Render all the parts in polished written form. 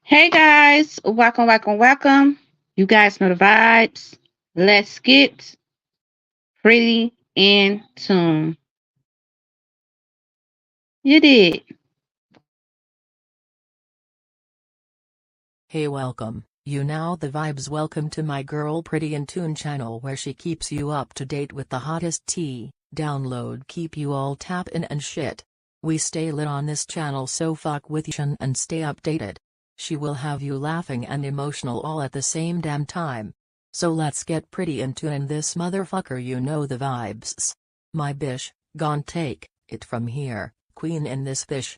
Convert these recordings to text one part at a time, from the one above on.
Hey guys, welcome. You guys know the vibes. Let's get pretty in tune. You did. Hey, welcome, you now the vibes. Welcome to my girl Pretty in Tune channel, where she keeps you up to date with the hottest tea. Download keep you all tappin' and shit. We stay lit on this channel, so fuck with you and stay updated. She will have you laughing and emotional all at the same damn time. So let's get pretty in tune in this motherfucker, you know the vibes. My bish, gon' take it from here, queen in this bish.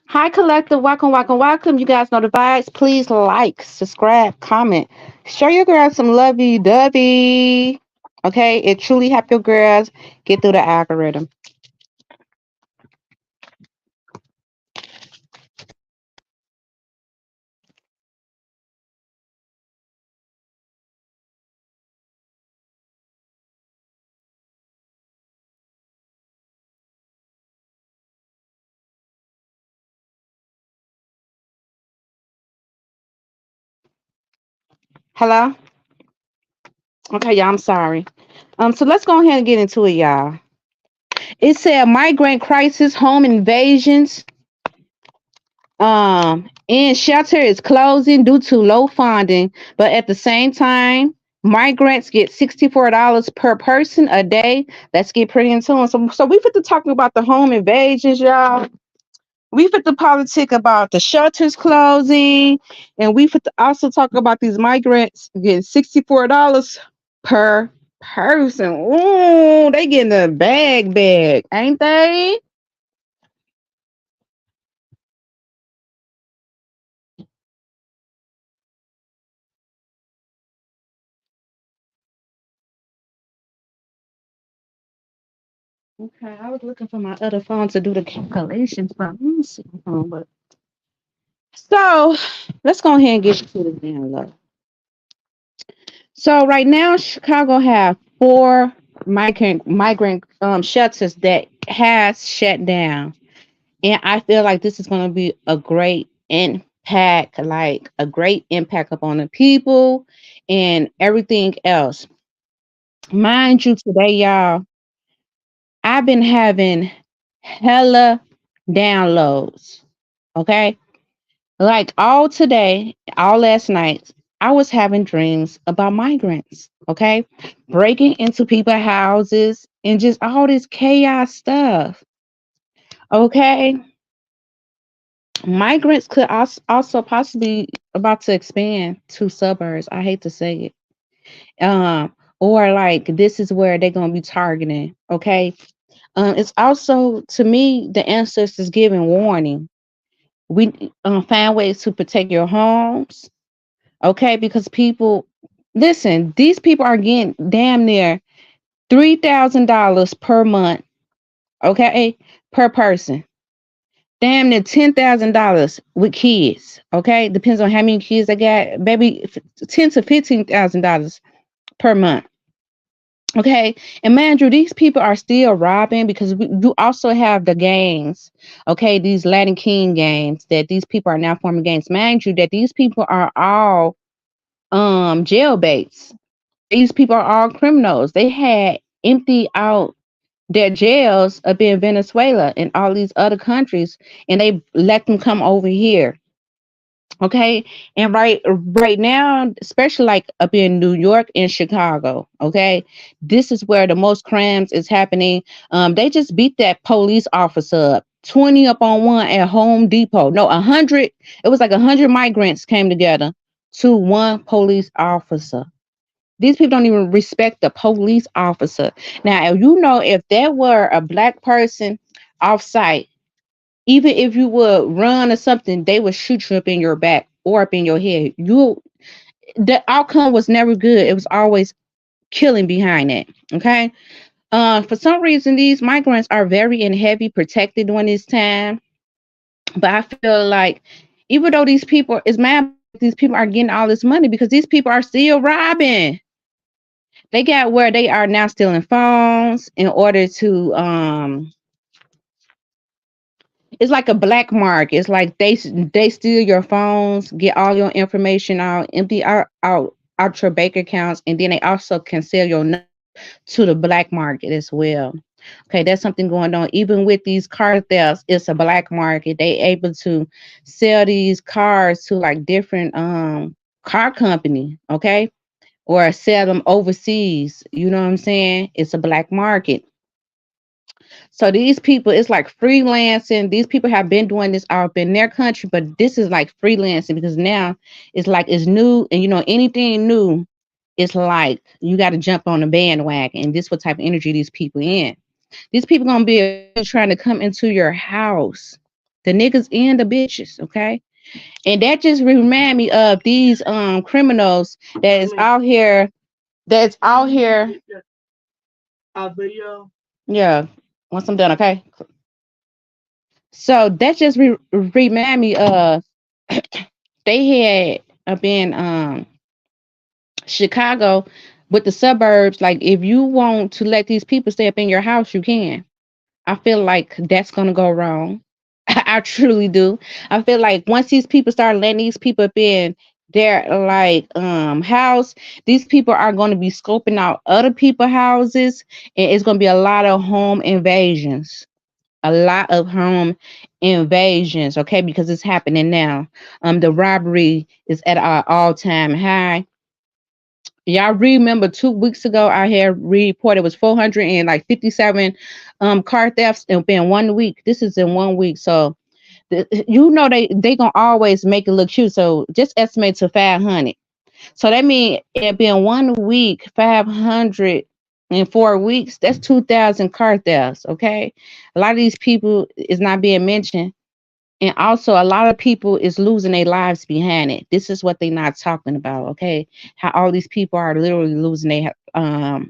Hi collective, welcome. You guys know the vibes. Please like, subscribe, comment. Show your girls some lovey dovey. Okay, it truly help your girls get through the algorithm. Hello? Okay, y'all, I'm sorry. So let's go ahead and get into it, y'all. It said migrant crisis, home invasions, and shelter is closing due to low funding, but at the same time migrants get $64 per person a day. Let's get pretty into it. So we fit to talking about the home invasions, y'all. We fit to politic about the shelters closing, and we fit to also talk about these migrants getting $64 per person. Ooh, they getting a bag, ain't they? Okay, I was looking for my other phone to do the calculations, but let me see my phone. But so let's go ahead and get to this download. So right now, Chicago have four migrant shelters that has shut down, and I feel like this is going to be a great impact, like a great impact upon the people and everything else. Mind you, today, y'all, I've been having hella downloads. Okay. Like all today, all last night, I was having dreams about migrants. Okay. Breaking into people's houses and just all this chaos stuff. Okay. Migrants could also possibly about to expand to suburbs. I hate to say it. Or like this is where they're gonna be targeting. Okay. It's also to me the ancestors giving warning. We find ways to protect your homes, okay? Because people, listen, these people are getting damn near $3,000 per month, okay, per person. Damn near $10,000 with kids, okay? Depends on how many kids they got, maybe ten to $15,000 per month. Okay, and man, Drew, these people are still robbing because you also have the gangs, okay, these Latin King gangs that these people are now forming gangs. Mind you, that these people are all jailbaits. These people are all criminals. They had emptied out their jails up in Venezuela and all these other countries, and they let them come over here. Okay. And right now, especially like up in New York and Chicago, okay, this is where the most crimes is happening. They just beat that police officer up. 20 up on one at Home Depot. No, 100. It was like 100 migrants came together to one police officer. These people don't even respect the police officer. Now, you know, if there were a black person off site, even if you would run or something, they would shoot you up in your back or up in your head. The outcome was never good. It was always killing behind it. Okay. For some reason, these migrants are very and heavy protected during this time. But I feel like even though these people is mad, these people are getting all this money because these people are still robbing. They got where they are now stealing phones in order to it's like a black market. It's like they steal your phones, get all your information out, empty out your bank accounts, and then they also can sell your to the black market as well. Okay, that's something going on. Even with these car thefts, it's a black market. They able to sell these cars to like different car company, okay, or sell them overseas. You know what I'm saying? It's a black market. So these people, it's like freelancing. These people have been doing this out in their country, but this is like freelancing because now it's like it's new, and you know anything new, it's like you got to jump on the bandwagon. And this what type of energy these people in. These people gonna be trying to come into your house, the niggas and the bitches, okay? And that just remind me of these criminals that is out here. That's out here. Yeah. Once I'm done, okay. So that just remind me of they had up in Chicago with the suburbs. Like if you want to let these people stay up in your house, you can. I feel like that's gonna go wrong. I truly do. I feel like once these people start letting these people up in their like house, these people are gonna be scoping out other people's houses, and it's gonna be a lot of home invasions. A lot of home invasions, okay, because it's happening now. The robbery is at our all-time high. Y'all remember 2 weeks ago I had reported it was 457 car thefts in 1 week. This is in 1 week. So you know they gonna always make it look cute. So just estimate to 500. So that means it been 1 week, 500 in 4 weeks. That's 2,000 car thefts. Okay, a lot of these people is not being mentioned, and also a lot of people is losing their lives behind it. This is what they're not talking about. Okay, how all these people are literally losing their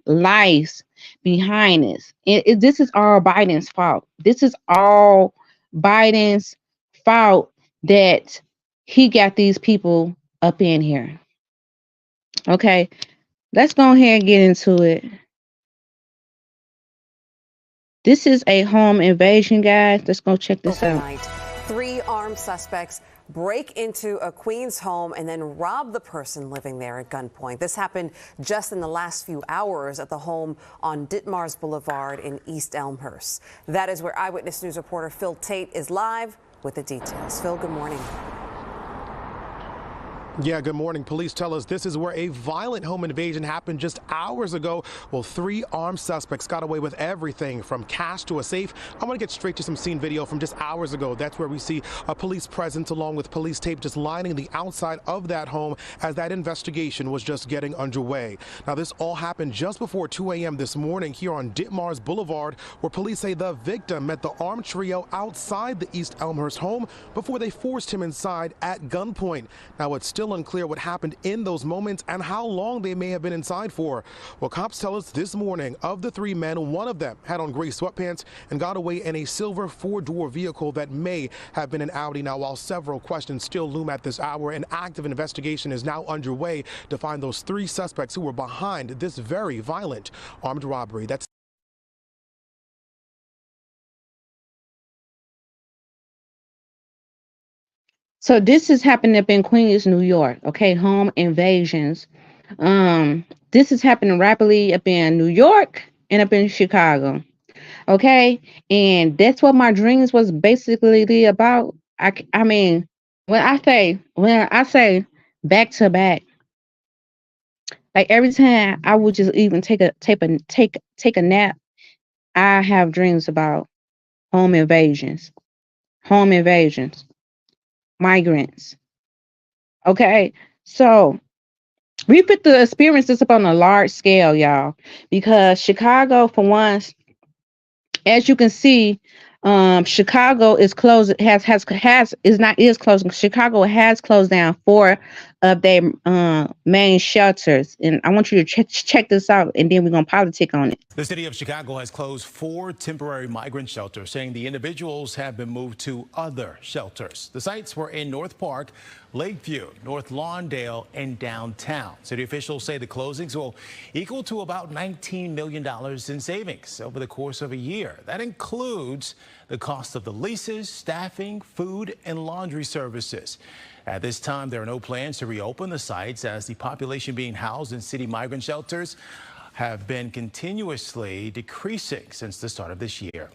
lives behind this. This is all Biden's fault. This is all Biden's fault that he got these people up in here. Okay, let's go ahead and get into it. This is a home invasion, guys. Let's go check this out. Overnight, three armed suspects break into a Queens home and then rob the person living there at gunpoint. This happened just in the last few hours at the home on Ditmars Boulevard in East Elmhurst. That is where Eyewitness News reporter Phil Tate is live with the details. Phil, good morning. Yeah, good morning. Police tell us this is where a violent home invasion happened just hours ago. Well, three armed suspects got away with everything from cash to a safe. I want to get straight to some scene video from just hours ago. That's where we see a police presence along with police tape just lining the outside of that home as that investigation was just getting underway. Now, this all happened just before 2 a.m. this morning here on Ditmars Boulevard, where police say the victim met the armed trio outside the East Elmhurst home before they forced him inside at gunpoint. Now, it's still unclear what happened in those moments and how long they may have been inside for. Well, cops tell us this morning of the three men, one of them had on gray sweatpants and got away in a silver four-door vehicle that may have been an Audi. Now, while several questions still loom at this hour, an active investigation is now underway to find those three suspects who were behind this very violent armed robbery. That's So this is happening up in Queens, New York. Okay, home invasions. This is happening rapidly up in New York and up in Chicago. Okay, and that's what my dreams was basically about. I mean, when I say back to back, like every time I would just even take a nap, I have dreams about home invasions, home invasions, migrants. Okay, so we put the experience this up on a large scale, y'all, because Chicago, for once, as you can see, Chicago is closed. Has is not is closing. Chicago has closed down four of their main shelters. And I want you to check this out, and then we're gonna politic on it. The city of Chicago has closed 4 temporary migrant shelters, saying the individuals have been moved to other shelters. The sites were in North Park, Lakeview, North Lawndale, and downtown. City officials say the closings will equal to about $19 million in savings over the course of a year. That includes the cost of the leases, staffing, food, and laundry services. At this time, there are no plans to reopen the sites as the population being housed in city migrant shelters have been continuously decreasing since the start of this year.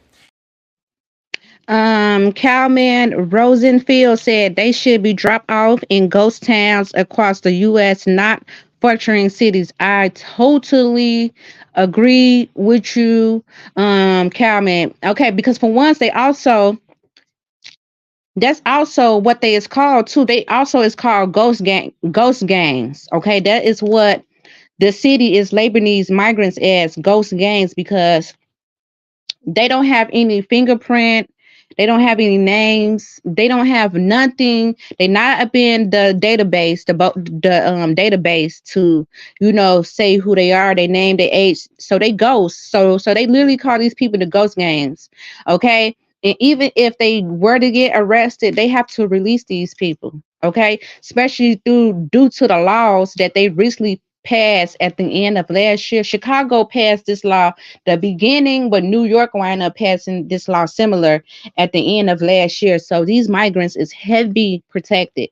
Calman Rosenfield said they should be dropped off in ghost towns across the U.S., not functioning cities. I totally agree with you, Calman. Okay, because for once, that's also what they is called too. They also is called ghost gangs. Okay, that is what the city is labeling these migrants as, ghost gangs, because they don't have any fingerprint. They don't have any names. They don't have nothing. They not up in the database, the database to, say who they are, their name, their age. So they ghosts. So they literally call these people the ghost gangs. Okay. And even if they were to get arrested, they have to release these people. Okay. Especially due to the laws that they recently passed at the end of last year. Chicago passed this law the beginning, but New York wound up passing this law similar at the end of last year. So these migrants is heavy protected,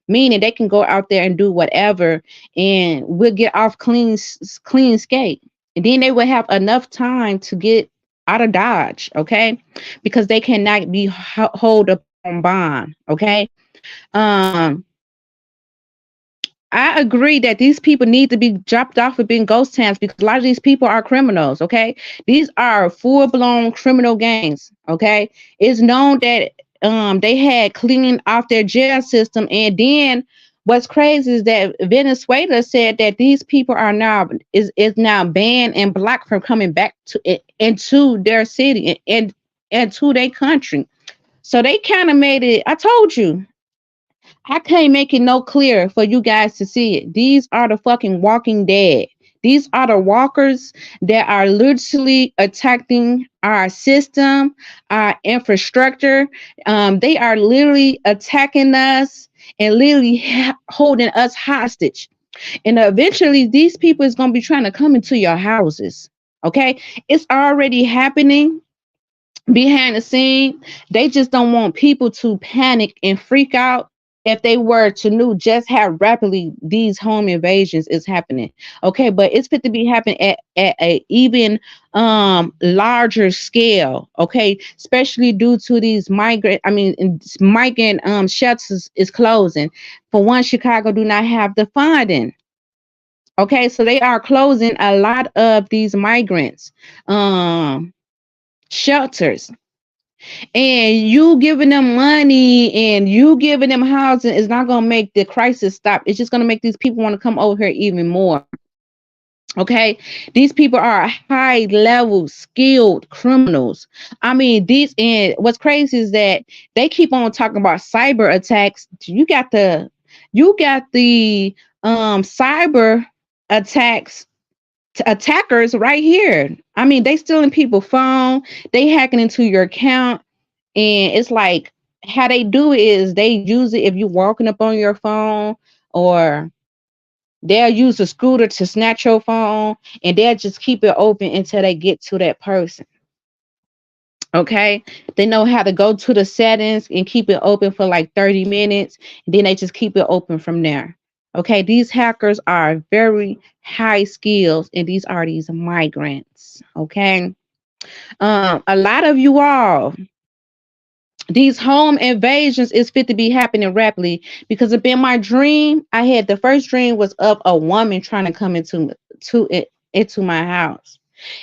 meaning they can go out there and do whatever, and we'll get off clean skate. And then they will have enough time to get out of Dodge, okay? Because they cannot be hold up on bond, okay? Um, I agree that these people need to be dropped off of being ghost towns because a lot of these people are criminals, okay? These are full-blown criminal gangs, okay? It's known that they had cleaned off their jail system, and then what's crazy is that Venezuela said that these people are now now banned and blocked from coming back to it into their city and to their country. So they kind of made it. I told you, I can't make it no clearer for you guys to see it. These are the fucking walking dead. These are the walkers that are literally attacking our system, our infrastructure. They are literally attacking us and literally holding us hostage. And eventually, these people is going to be trying to come into your houses. Okay? It's already happening behind the scene. They just don't want people to panic and freak out if they were to know just how rapidly these home invasions is happening. Okay, but it's fit to be happening at a even larger scale. Okay, especially due to these migrant shelters is closing. For one, Chicago do not have the funding. Okay, so they are closing a lot of these migrants shelters, and you giving them money and you giving them housing is not going to make the crisis stop. It's just going to make these people want to come over here even more. Okay, these people are high level skilled criminals. I mean, and what's crazy is that they keep on talking about cyber attacks. You got the cyber attacks, attackers right here. I mean, they stealing people's phone, they hacking into your account, and it's like how they do it is they use it if you're walking up on your phone, or they'll use a scooter to snatch your phone, and they'll just keep it open until they get to that person. Okay, they know how to go to the settings and keep it open for like 30 minutes, and then they just keep it open from there. Okay, these hackers are very high skills, and these migrants. Okay, a lot of you all, these home invasions is fit to be happening rapidly, because it's been my dream. I had the first dream was of a woman trying to come into my house.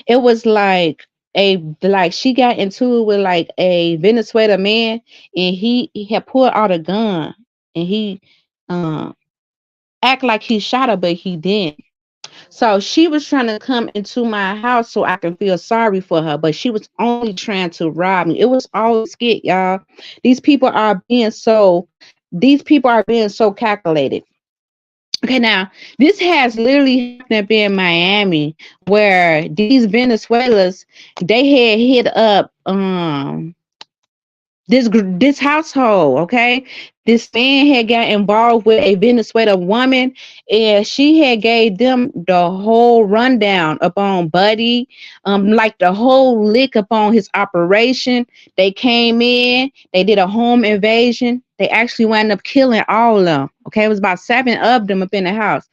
It was like she got into it with like a Venezuela man, and he had pulled out a gun, and he um act like he shot her, but he didn't. So she was trying to come into my house so I can feel sorry for her, but she was only trying to rob me. It was all skit, y'all. These people are being so these people are being so calculated. Okay, now this has literally happened up in Miami, where these Venezuelans, they had hit up this household. Okay, this man had got involved with a Venezuelan woman, and she had gave them the whole rundown upon Buddy, like the whole lick upon his operation. They came in, they did a home invasion. They actually wound up killing all of them. Okay, it was about 7 of them up in the house.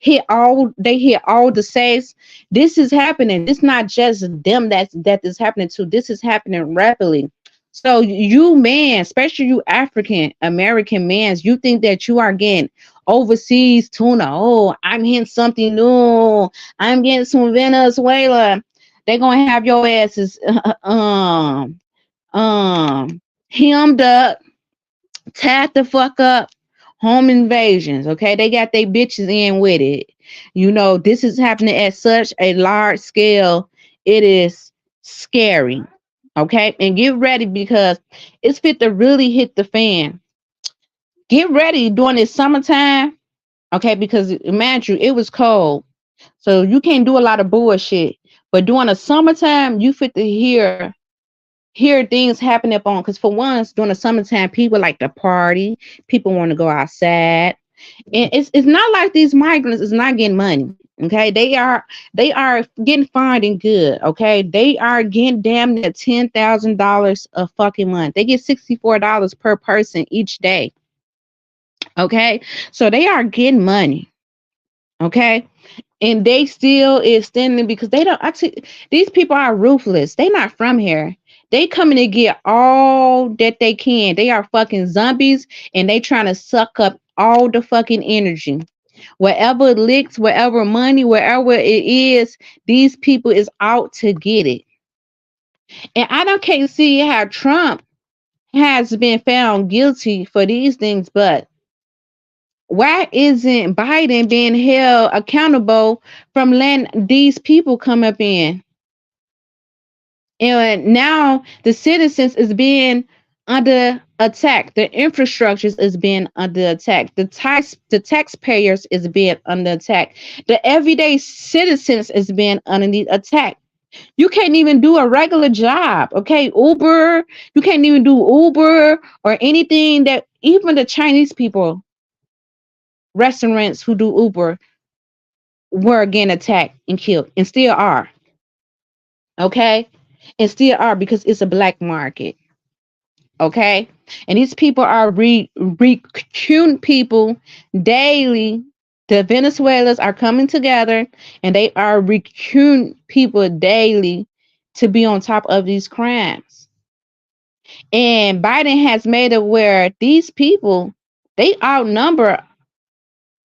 They hit all the safes. This is happening. This not just them that is happening to. This is happening rapidly. So you man, especially you African American mans, you think that you are getting overseas tuna. Oh, I'm hitting something new. I'm getting some Venezuela. They're gonna have your asses hemmed up, tied the fuck up. Home invasions, okay? They got their bitches in with it. You know, this is happening at such a large scale. It is scary, okay? And get ready because it's fit to really hit the fan. Get ready during this summertime, okay? Because imagine it was cold, so you can't do a lot of bullshit. But during the summertime, you fit to hear things happening up on, because for once during the summertime people like to party, people want to go outside, and it's not like these migrants is not getting money. Okay, they are getting fined and good. Okay, they are getting damn near $10,000 a fucking month. They get $64 per person each day. Okay, so they are getting money. Okay, and they still extending because they don't actually, these people are ruthless. They not from here. They coming to get all that they can. They are fucking zombies, and they trying to suck up all the fucking energy. Wherever it licks, wherever money, wherever it is, these people is out to get it. And I don't can't see how Trump has been found guilty for these things, but why isn't Biden being held accountable from letting these people come up in? And now the citizens is being under attack. The infrastructures is being under attack. The taxpayers is being under attack. The everyday citizens is being underneath attack. You can't even do a regular job. Okay, Uber. You can't even do Uber or anything that even the Chinese people, restaurants who do Uber, were again attacked and killed and still are. Okay, and still are because it's a black market. Okay, and these people are recruiting people daily. The Venezuelans are coming together and they are recruiting people daily to be on top of these crimes. And Biden has made it where these people, they outnumber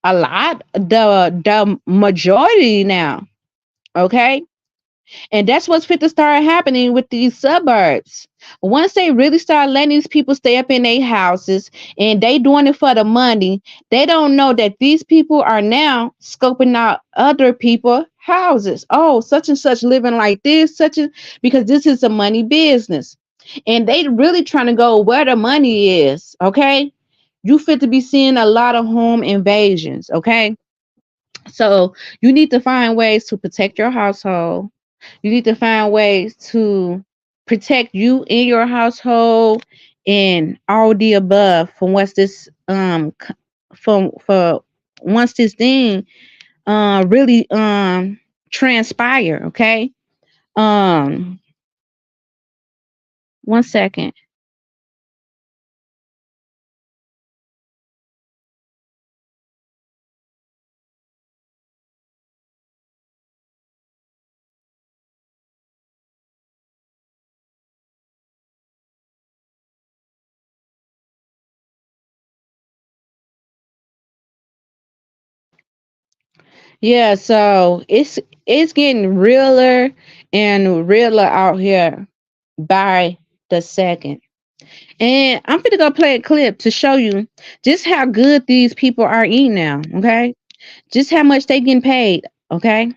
a lot, the majority now. Okay, and that's what's fit to start happening with these suburbs. Once they really start letting these people stay up in their houses and they doing it for the money, they don't know that these people are now scoping out other people houses. Oh, such and such living like this, such as, because this is a money business. And they really trying to go where the money is. Okay. You fit to be seeing a lot of home invasions. Okay. So you need to find ways to protect your household. You need to find ways to protect you in your household and all the above from what's this from for once this thing really transpire. Okay. Um 1 second. Yeah, so it's getting realer and realer out here by the second. And I'm gonna go play a clip to show you just how good these people are eating now. Okay, just how much they getting paid. Okay.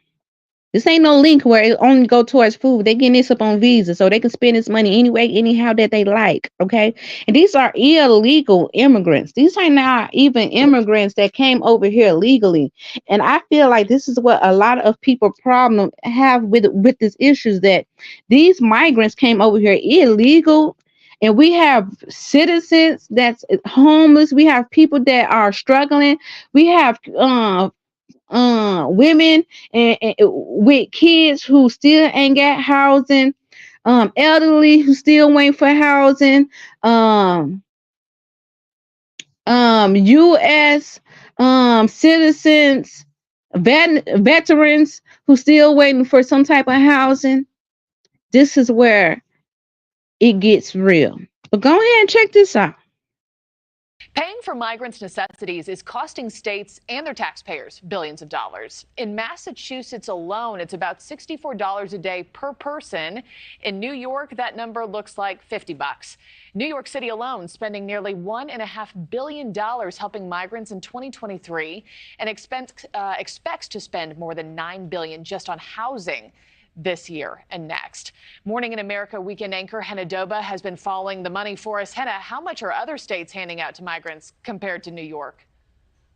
This ain't no link where it only go towards food. They getting this up on Visa so they can spend this money anyway, anyhow that they like. Okay. And these are illegal immigrants. These are not even immigrants that came over here legally. And I feel like this is what a lot of people problem have with this issue, that these migrants came over here illegal. And we have citizens that's homeless. We have people that are struggling. We have women and with kids who still ain't got housing, elderly who still waiting for housing, US citizens, veterans who still waiting for some type of housing. This is where it gets real. But go ahead and check this out. Paying for migrants' necessities is costing states and their taxpayers billions of dollars. In Massachusetts alone, it's about $64 a day per person. In New York, that number looks like 50 bucks. New York City alone spending nearly $1.5 billion helping migrants in 2023 and expects to spend more than $9 billion just on housing this year and next. Morning in America weekend anchor Henna Doba has been following the money for us. Henna, how much are other states handing out to migrants compared to New York?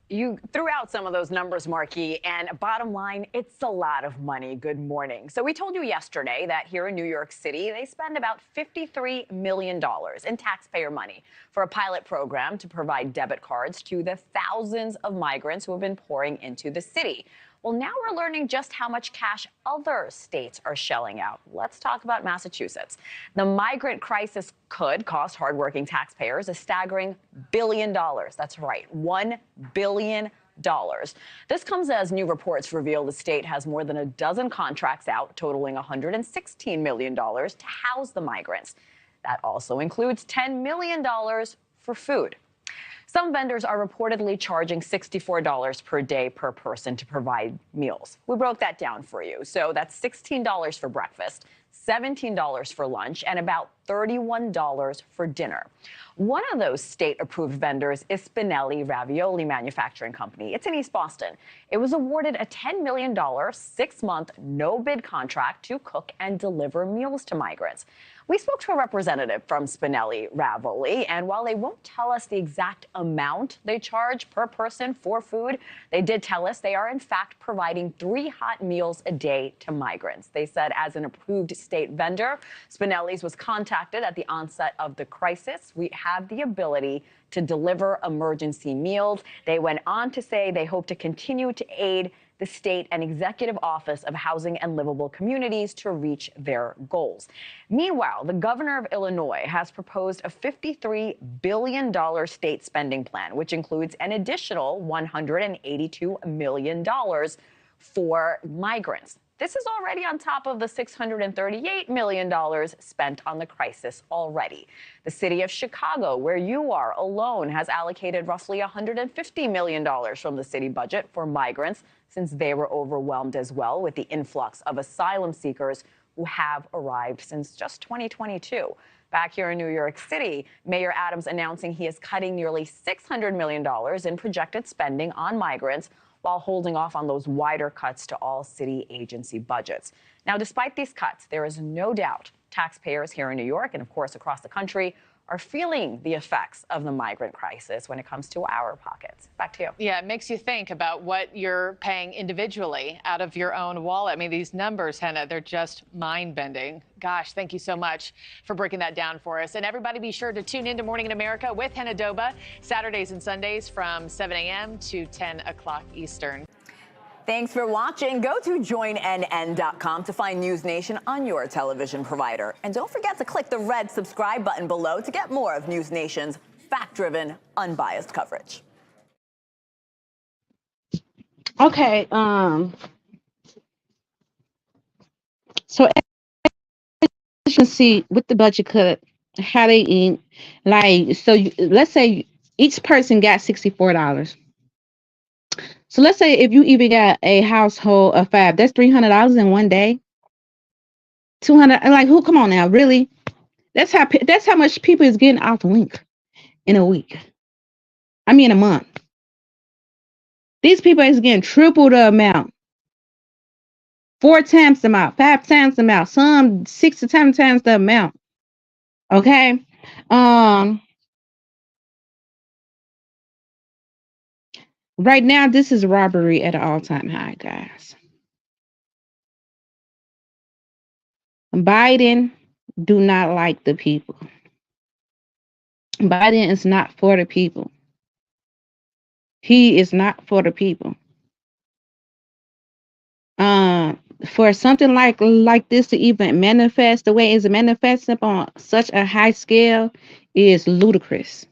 You threw out some of those numbers, Marky, and bottom line, it's a lot of money. Good morning. So we told you yesterday that here in New York City, they spend about $53 million in taxpayer money for a pilot program to provide debit cards to the thousands of migrants who have been pouring into the city. Well, now we're learning just how much cash other states are shelling out. Let's talk about Massachusetts. The migrant crisis could cost hardworking taxpayers a staggering $1 billion. That's right, $1 billion. This comes as new reports reveal the state has more than a dozen contracts out, totaling $116 million to house the migrants. That also includes $10 million for food. Some vendors are reportedly charging $64 per day per person to provide meals. We broke that down for you. So that's $16 for breakfast, $17 for lunch, and about $31 for dinner. One of those state-approved vendors is Spinelli Ravioli Manufacturing Company. It's in East Boston. It was awarded a $10 million, 6-month, no-bid contract to cook and deliver meals to migrants. We spoke to a representative from Spinelli Ravioli, and while they won't tell us the exact amount they charge per person for food, they did tell us they are in fact providing 3 hot meals a day to migrants. They said as an approved state vendor, Spinelli's was contacted at the onset of the crisis. We have the ability to deliver emergency meals. They went on to say they hope to continue to aid the state and executive office of housing and livable communities to reach their goals. Meanwhile, the governor of Illinois has proposed a $53 billion state spending plan, which includes an additional $182 million for migrants. This is already on top of the $638 million spent on the crisis already. The city of Chicago, where you are, alone has allocated roughly $150 million from the city budget for migrants, since they were overwhelmed as well with the influx of asylum seekers who have arrived since just 2022. Back here in New York City, Mayor Adams announcing he is cutting nearly $600 million in projected spending on migrants, while holding off on those wider cuts to all city agency budgets. Now, despite these cuts, there is no doubt taxpayers here in New York and, of course, across the country are feeling the effects of the migrant crisis when it comes to our pockets. Back to you. Yeah, it makes you think about what you're paying individually out of your own wallet. I mean, these numbers, Henna, they're just mind-bending. Gosh, thank you so much for breaking that down for us. And everybody be sure to tune in to Morning in America with Henna Doba, Saturdays and Sundays from 7 a.m. to 10 o'clock Eastern. Thanks for watching. Go to joinnn.com to find News Nation on your television provider. And don't forget to click the red subscribe button below to get more of News Nation's fact-driven, unbiased coverage. Okay, so as you can see with the budget cut, how they eat, like, so let's say each person got $64. So let's say if you even got a household of 5, that's $300 in one day. 200, like, who? Come on now, really? That's how much people is getting off the link in a week. I mean, a month. These people is getting triple the amount 4 times the amount, 5 times the amount, some 6 to 10 times the amount. Okay. Um, right now, this is robbery at an all-time high, guys. Biden do not like the people. Biden is not for the people. He is not for the people. For something like this to even manifest the way it's manifesting on such a high scale is ludicrous.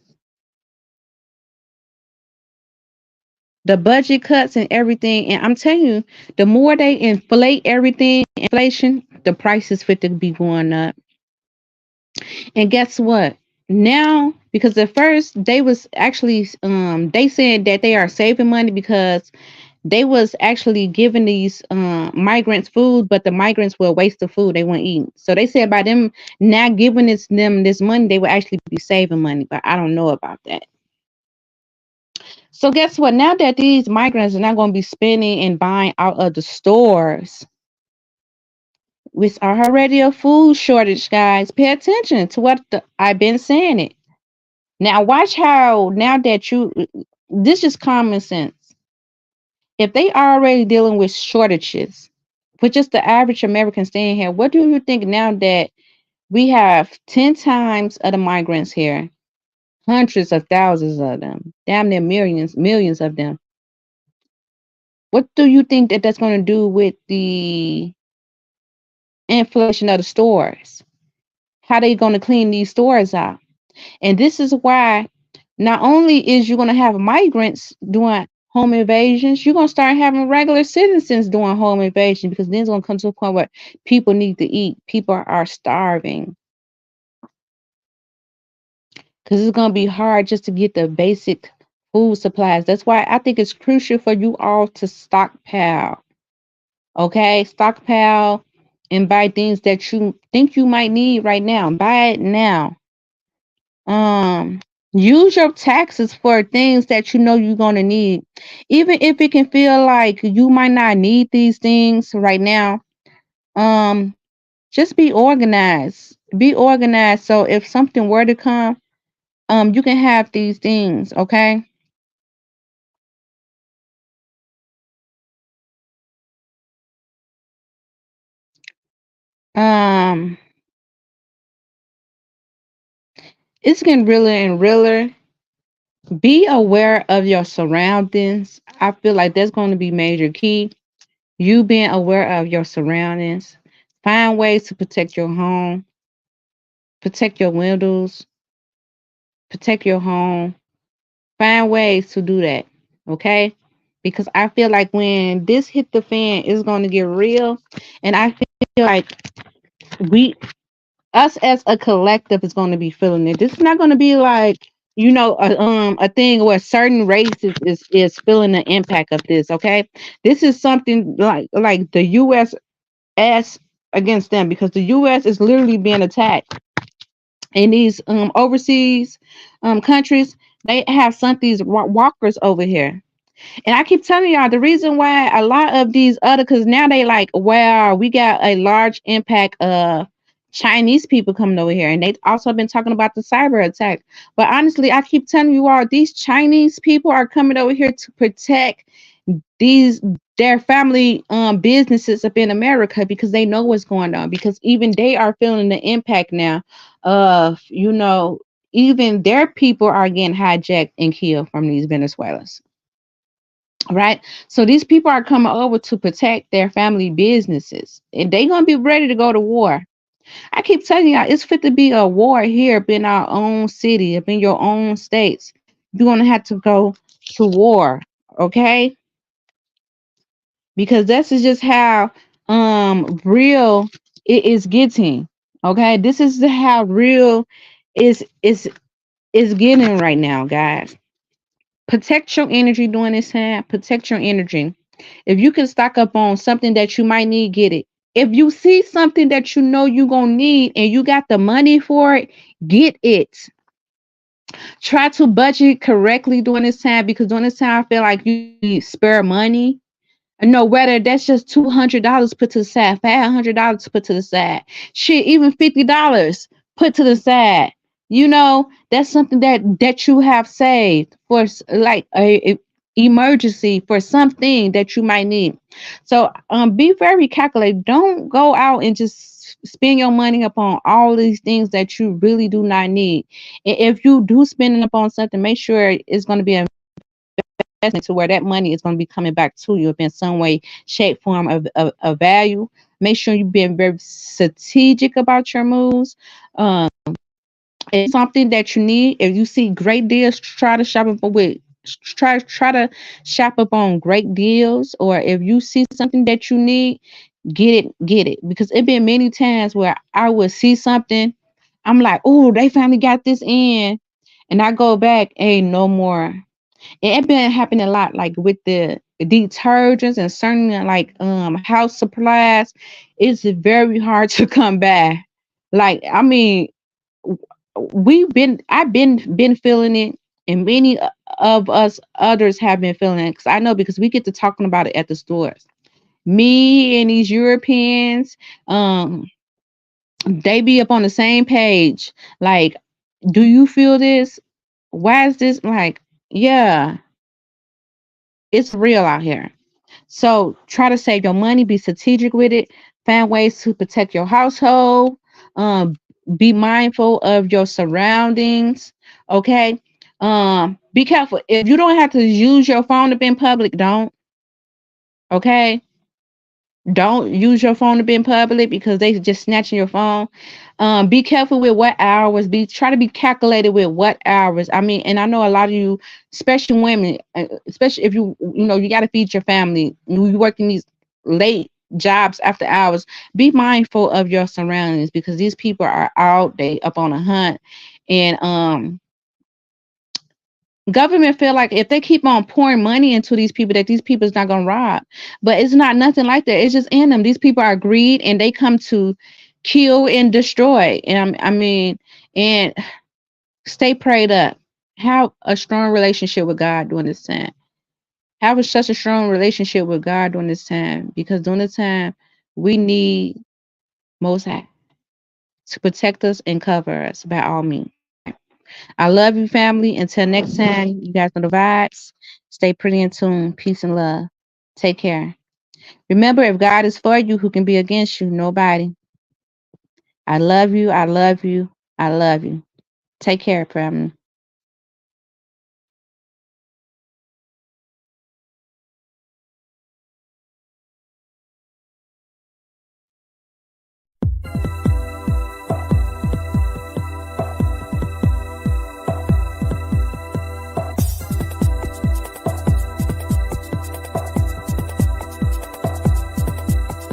The budget cuts and everything, and I'm telling you, the more they inflate everything, inflation, the prices fit to be going up. And guess what? Now, because at first they was actually they said that they are saving money because they was actually giving these migrants food, but the migrants were a waste of food. They weren't eating. So they said by them now giving them this money, they would actually be saving money. But I don't know about that. So guess what? Now that these migrants are not going to be spending and buying out of the stores, with already a food shortage, guys, pay attention to what I've been saying it. Now watch how now that this is common sense. If they already dealing with shortages, for just the average American staying here, what do you think now that we have 10 times of the migrants here, hundreds of thousands of them, damn near millions of them? What do you think that that's going to do with the inflation of the stores? How they going to clean these stores out? And this is why not only is you going to have migrants doing home invasions, you're going to start having regular citizens doing home invasion because then it's going to come to a point where people need to eat. People are starving because it's going to be hard just to get the basic food supplies. That's why I think it's crucial for you all to stockpile. Okay, stockpile and buy things that you think you might need right now. Buy it now. Um, use your taxes for things that you know you're gonna need, even if it can feel like you might not need these things right now. Um, just be organized. Be organized. So if something were to come, you can have these things. Okay. Um, it's getting realer and realer. Be aware of your surroundings. I feel like that's going to be major key. You being aware of your surroundings. Find ways to protect your home, protect your windows, protect your home. Find ways to do that. Okay? Because I feel like when this hit the fan, it's going to get real. And I feel like we, us as a collective, is going to be feeling it. This is not going to be like, a thing where certain races is feeling the impact of this. Okay, this is something like the U.S. as against them because the U.S. is literally being attacked in these overseas countries. They have sent these walkers over here, and I keep telling y'all the reason why a lot of these other, because now they like, wow, we got a large impact of Chinese people coming over here, and they've also been talking about the cyber attack. But honestly, I keep telling you all, these Chinese people are coming over here to protect these their family businesses up in America because they know what's going on, because even they are feeling the impact now of even their people are getting hijacked and killed from these Venezuelans. Right. So these people are coming over to protect their family businesses and they're gonna be ready to go to war. I keep telling y'all it's fit to be a war here up in our own city, up in your own states. You're gonna have to go to war, okay? Because this is just how real it is getting. Okay, this is how real is getting right now, guys. Protect your energy during this time. Protect your energy. If you can stock up on something that you might need, get it. If you see something that you know you're gonna need and you got the money for it, get it. Try to budget correctly during this time because during this time I feel like you need spare money. No, whether that's just $200 put to the side, $500 put to the side, shit, even $50 put to the side. That's something that you have saved for like a emergency for something that you might need. So be very calculated. Don't go out and just spend your money upon all these things that you really do not need. And if you do spend it upon something, make sure it's going to be a to where that money is going to be coming back to you in some way, shape, form of value. Make sure you're being very strategic about your moves. Um, it's something that you need. If you see great deals, try to shop up with. Try to shop up on great deals, or if you see something that you need, get it. Because it been many times where I would see something, I'm like, oh, they finally got this in, and I go back, ain't no more. It been happening a lot, like with the detergents and certain like house supplies. It's very hard to come by. Like, I mean, I've been feeling it, and many of us others have been feeling it. Because I know, because we get to talking about it at the stores. Me and these Europeans, um, they be up on the same page. Like, do you feel this? Why is this like? Yeah, it's real out here. So try to save your money, be strategic with it, find ways to protect your household, um, be mindful of your surroundings. Okay. Be careful. If you don't have to use your phone to be in public, don't. Okay. Don't use your phone to be in public because they just snatching your phone. Be careful with what hours. Try to be calculated with what hours. I mean, and I know a lot of you, especially women, especially if you got to feed your family. You work in these late jobs after hours. Be mindful of your surroundings because these people are out. They up on a hunt, and government feel like if they keep on pouring money into these people, that these people is not gonna rob. But it's not nothing like that. It's just in them. These people are greed, and they come to kill and destroy. And I mean, and stay prayed up. Have a strong relationship with God during this time. Such a strong relationship with God during this time, because during this time we need Most High to protect us and cover us by all means. I love you, family. Until next time, you guys know the vibes. Stay pretty in tune. Peace and love. Take care. Remember, if God is for you, who can be against you? Nobody. I love you. I love you. I love you. Take care, family.